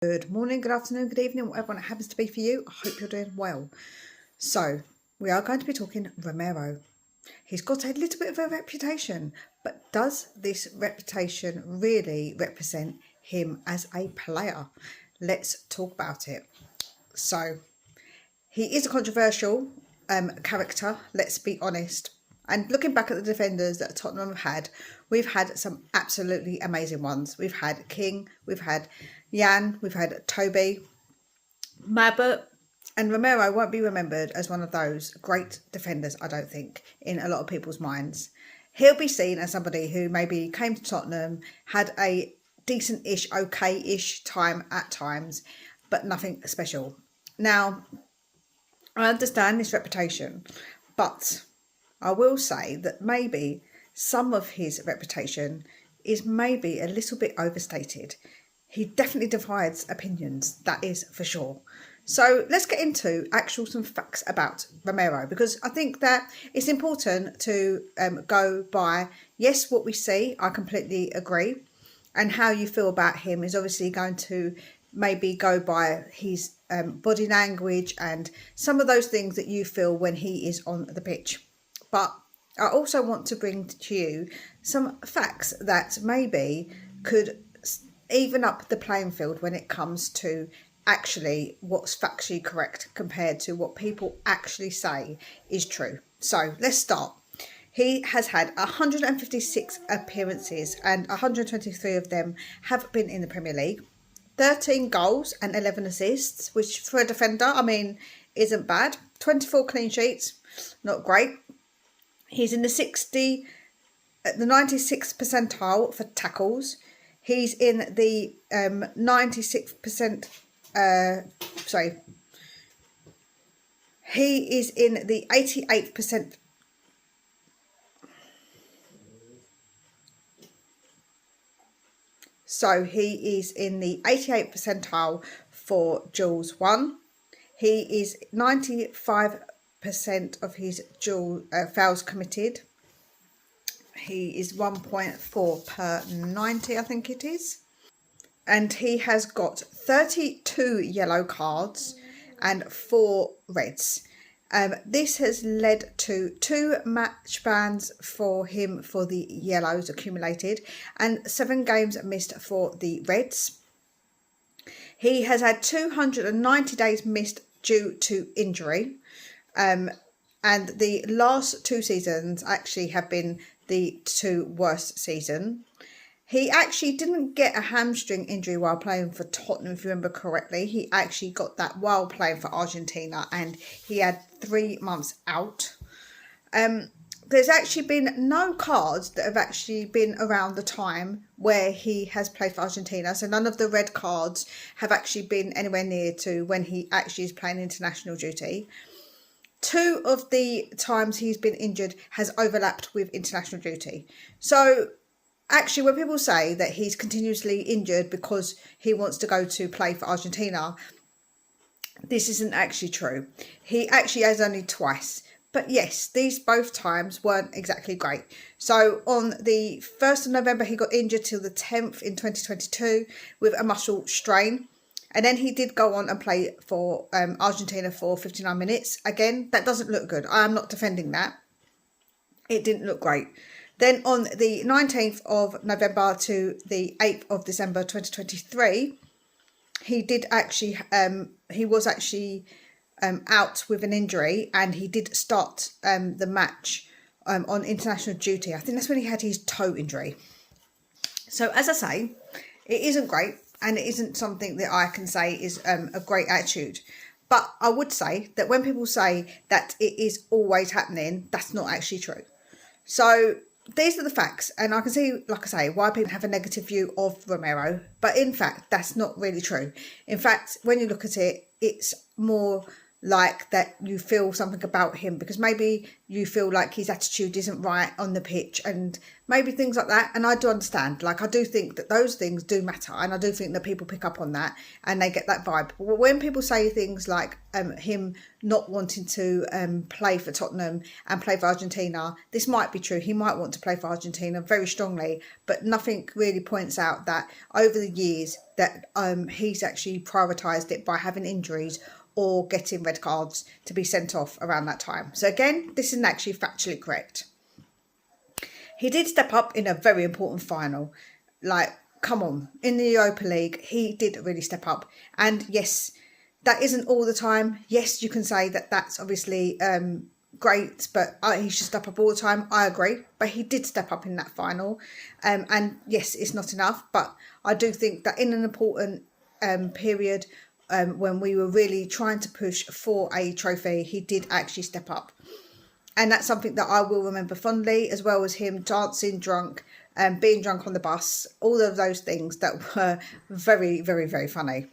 Good morning, good afternoon, good evening, whatever it happens to be for you. I hope you're doing well. So, we are going to be talking Romero. He's got a little bit of a reputation, but does this reputation really represent him as a player? Let's talk about it. So, he is a controversial character, let's be honest. And looking back at the defenders that Tottenham have had, we've had some absolutely amazing ones. We've had King, we've had Jan, we've had Toby, Mabut, and Romero won't be remembered as one of those great defenders, I don't think, in a lot of people's minds. He'll be seen as somebody who maybe came to Tottenham, had a decent-ish, okay-ish time at times, but nothing special. Now, I understand his reputation, but I will say that maybe some of his reputation is maybe a little bit overstated. He definitely divides opinions, that is for sure. So let's get into some facts about Romero, because I think that it's important to go by, yes, what we see, I completely agree. And how you feel about him is obviously going to maybe go by his body language and some of those things that you feel when he is on the pitch. But I also want to bring to you some facts that maybe could even up the playing field when it comes to actually what's factually correct compared to what people actually say is true. So let's start. He has had 156 appearances and 123 of them have been in the Premier League. 13 goals and 11 assists, which for a defender, I mean, isn't bad. 24 clean sheets, not great. He's in the 96th percentile for tackles. He's in the 96%. He is in the 88%. So he is in the 88th percentile for duels won. He is 95% of his fouls committed. He is 1.4 per 90, I think it is. And he has got 32 yellow cards and 4 reds. This has led to 2 match bans for him for the yellows accumulated and 7 games missed for the reds. He has had 290 days missed due to injury. And the last 2 seasons actually have been the 2 worst seasons. He actually didn't get a hamstring injury while playing for Tottenham, if you remember correctly. He actually got that while playing for Argentina, and he had 3 months out. There's actually been no cards that have actually been around the time where he has played for Argentina. So none of the red cards have actually been anywhere near to when he actually is playing international duty. 2 of the times he's been injured has overlapped with international duty. So actually, when people say that he's continuously injured because he wants to go to play for Argentina, this isn't actually true. He actually has only twice. But yes, these both times weren't exactly great. So on the 1st of November, he got injured till the 10th in 2022 with a muscle strain. And then he did go on and play for Argentina for 59 minutes. Again, that doesn't look good. I am not defending that. It didn't look great. Then on the 19th of November to the 8th of December 2023, he did actually, he was actually out with an injury, and he did start the match on international duty. I think that's when he had his toe injury. So as I say, it isn't great, and it isn't something that I can say is a great attitude. But I would say that when people say that it is always happening, that's not actually true. So these are the facts, and I can see, like I say, why people have a negative view of Romero, but in fact, that's not really true. In fact, when you look at it, it's more like that you feel something about him, because maybe you feel like his attitude isn't right on the pitch and maybe things like that. And I do understand, like I do think that those things do matter, and I do think that people pick up on that and they get that vibe. But when people say things like him not wanting to play for Tottenham and play for Argentina, this might be true. He might want to play for Argentina very strongly, but nothing really points out that over the years that he's actually prioritised it by having injuries or getting red cards to be sent off around that time. So again, this isn't actually factually correct. He did step up in a very important final. Like, come on, in the Europa League, he did really step up. And yes, that isn't all the time. Yes, you can say that that's obviously great, but he should step up all the time. I agree, but he did step up in that final. And yes, it's not enough, but I do think that in an important period, when we were really trying to push for a trophy, he did actually step up. And that's something that I will remember fondly, as well as him dancing drunk, being drunk on the bus, all of those things that were very, very, very funny.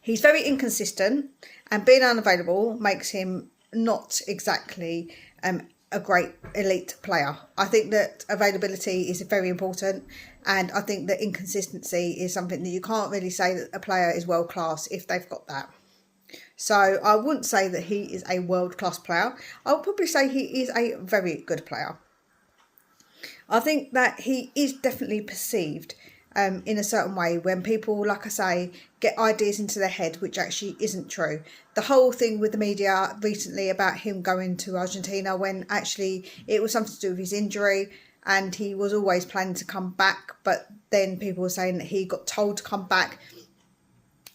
He's very inconsistent, and being unavailable makes him not exactly a great elite player. I think that availability is very important, and I think that inconsistency is something that you can't really say that a player is world class if they've got that. So I wouldn't say that he is a world class player. I would probably say he is a very good player. I think that he is definitely perceived in a certain way when people, like I say, get ideas into their head which actually isn't true. The whole thing with the media recently about him going to Argentina, when actually it was something to do with his injury and he was always planning to come back, but then people were saying that he got told to come back,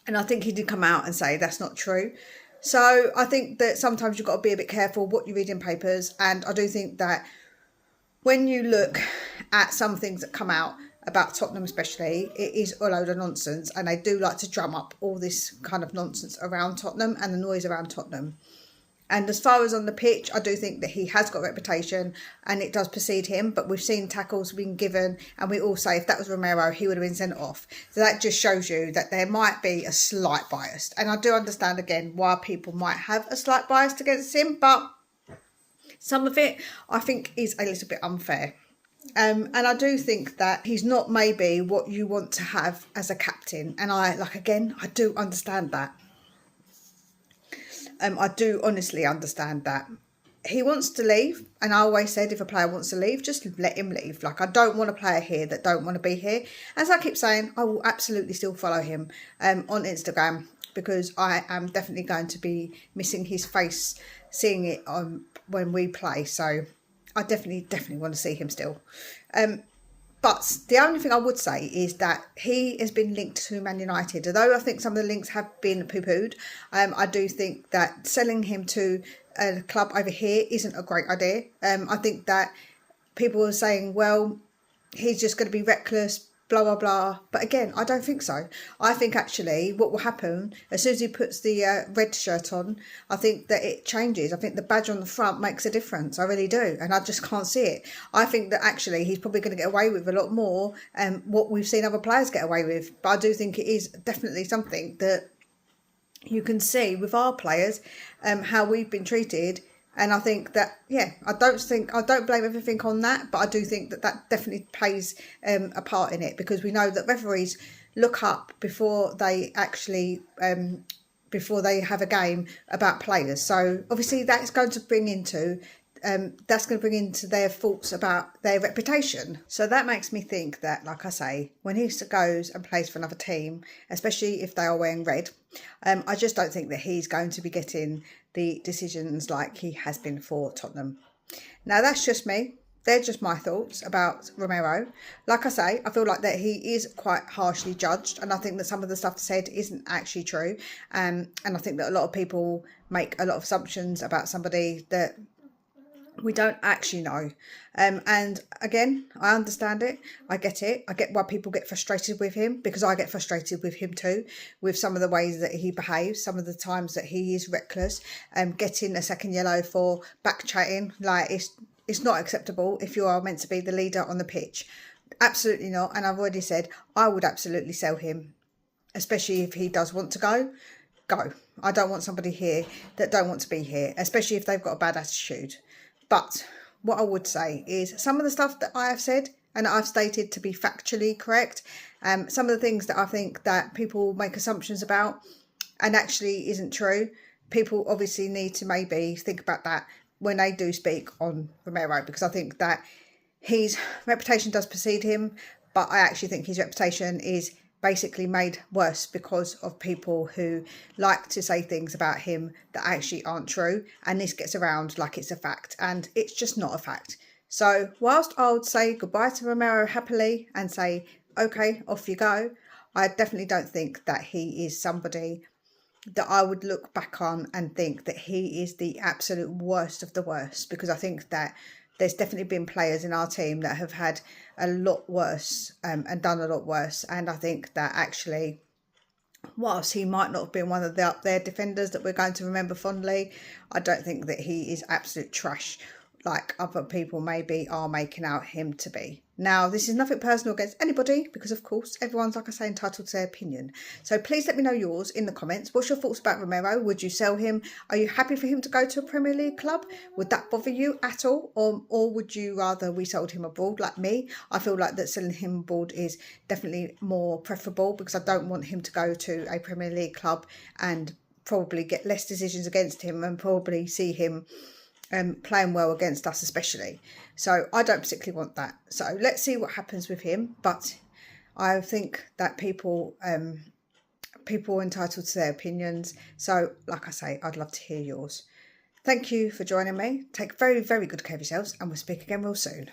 and I think he did come out and say that's not true. So I think that sometimes you've got to be a bit careful what you read in papers, and I do think that when you look at some things that come out about Tottenham especially, it is a load of nonsense, and they do like to drum up all this kind of nonsense around Tottenham and the noise around Tottenham. And as far as on the pitch, I do think that he has got a reputation and it does precede him, but we've seen tackles being given, and we all say if that was Romero, he would have been sent off. So that just shows you that there might be a slight bias. And I do understand, again, why people might have a slight bias against him, but some of it I think is a little bit unfair. And I do think that he's not maybe what you want to have as a captain. And I do understand that. I do honestly understand that. He wants to leave, and I always said if a player wants to leave, just let him leave. Like, I don't want a player here that don't want to be here. As I keep saying, I will absolutely still follow him on Instagram, because I am definitely going to be missing his face, seeing it on when we play. So I definitely want to see him still. But the only thing I would say is that he has been linked to Man United. Although I think some of the links have been poo-pooed, I do think that selling him to a club over here isn't a great idea. I think that people are saying, well, he's just going to be reckless, blah, blah, blah. But again, I don't think so. I think actually what will happen, as soon as he puts the red shirt on, I think that it changes. I think the badge on the front makes a difference. I really do. And I just can't see it. I think that actually he's probably going to get away with a lot more what we've seen other players get away with. But I do think it is definitely something that you can see with our players, how we've been treated. And I think that, I don't blame everything on that, but I do think that that definitely plays a part in it, because we know that referees look up before they actually, before they have a game about players. So obviously that's going to bring into their thoughts about their reputation. So that makes me think that, like I say, when he goes and plays for another team, especially if they are wearing red, I just don't think that he's going to be getting the decisions like he has been for Tottenham. Now, that's just me. They're just my thoughts about Romero. Like I say, I feel like that he is quite harshly judged, and I think that some of the stuff said isn't actually true. And I think that a lot of people make a lot of assumptions about somebody that we don't actually know. And again, I understand it. I get it. I get why people get frustrated with him, because I get frustrated with him too, with some of the ways that he behaves, some of the times that he is reckless, getting a second yellow for back chatting. Like, it's not acceptable if you are meant to be the leader on the pitch. Absolutely not. And I've already said I would absolutely sell him, especially if he does want to go go. I don't want somebody here that don't want to be here, especially if they've got a bad attitude. But what I would say is some of the stuff that I have said and I've stated to be factually correct, some of the things that I think that people make assumptions about and actually isn't true, people obviously need to maybe think about that when they do speak on Romero, because I think that his reputation does precede him, but I actually think his reputation is basically made worse because of people who like to say things about him that actually aren't true, and this gets around like it's a fact, and it's just not a fact. So whilst I would say goodbye to Romero happily and say, okay, off you go, I definitely don't think that he is somebody that I would look back on and think that he is the absolute worst of the worst, because I think that there's definitely been players in our team that have had a lot worse and done a lot worse. And I think that actually, whilst he might not have been one of the up there defenders that we're going to remember fondly, I don't think that he is absolute trash like other people maybe are making out him to be. Now, this is nothing personal against anybody, because of course everyone's, like I say, entitled to their opinion. So please let me know yours in the comments. What's your thoughts about Romero? Would you sell him? Are you happy for him to go to a Premier League club? Would that bother you at all? Or would you rather we sold him abroad like me? I feel like that selling him abroad is definitely more preferable, because I don't want him to go to a Premier League club and probably get less decisions against him and probably see him playing well against us especially. So I don't particularly want that. So let's see what happens with him. But I think that people are entitled to their opinions. So like I say, I'd love to hear yours. Thank you for joining me. Take very, very good care of yourselves, and we'll speak again real soon.